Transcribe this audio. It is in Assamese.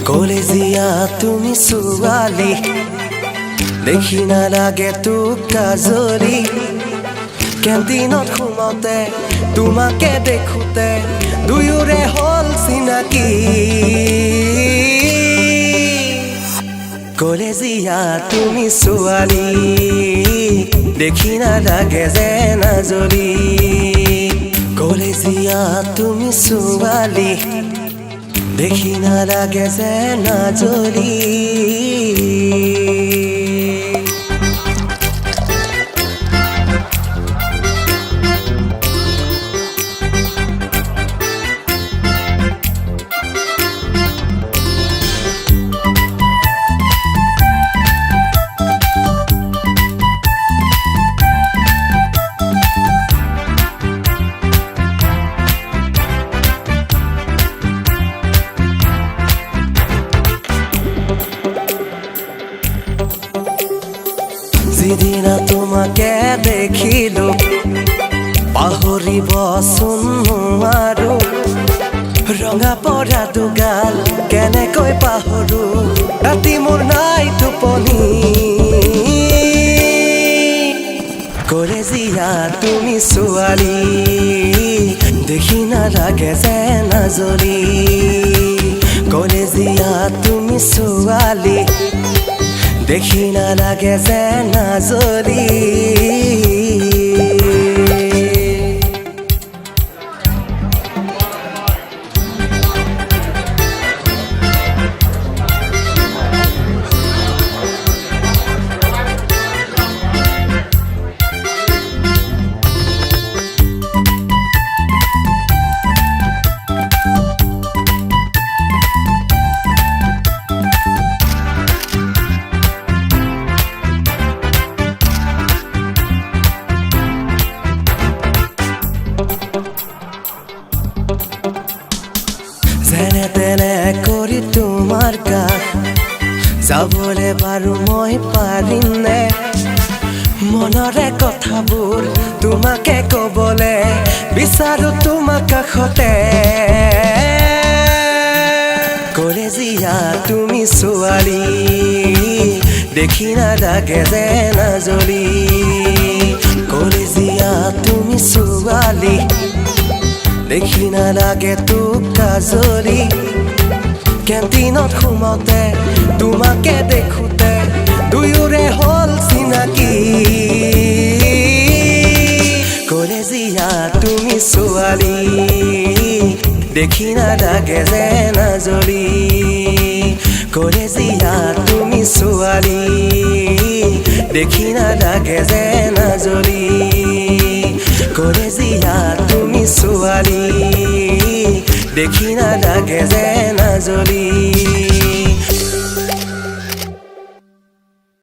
কলেজিয়া তুমি ছোৱালী দেখি নালাগে তোক কাজলি কেণ্টিনত সোমাওঁতে তোমাকে দেখোঁতে দুয়োৰে হ'ল চিনাকি কলেজিয়া তুমি ছোৱালী দেখি নালাগে যে নাজলি কলেজিয়া তুমি ছোৱালী দেখি নালাগে যে নাজলি যিদিনা তোমাকে দেখিলো পাহৰিবচোন নোৱাৰো ৰঙা পৰা দুগাল কেনেকৈ পাহৰো ৰাতি মোৰ নাই টোপনি কলেজিয়া তুমি ছোৱালী দেখি নালাগে যে নাজলি কলেজিয়া তুমি ছোৱালী দেখি নালাগে যে নাজলি যেনে তেনে কৰি তোমাৰ কাষ যাবলৈ বাৰু মই পাৰিমনে মনৰে কথাবোৰ তোমাকে ক'বলৈ বিচাৰো তোমাৰ কাষতে কলেজিয়া তুমি ছোৱালী দেখি নালাগে যে নাজলি কলেজিয়া তুমি ছোৱালী দেখি নালাগে তোক কাজলি কেণ্টিনত সোমাওঁতে তোমাকে দেখোঁতে দুয়োৰে হ'ল চিনাকি কলেজিয়া তুমি ছোৱালী দেখি নালাগে যে নাজলি কলেজিয়া তুমি ছোৱালী দেখি নালাগে যে নাজলি কলেজিয়া তুমি ছোৱালী দেখি নালাগে যে নাজলি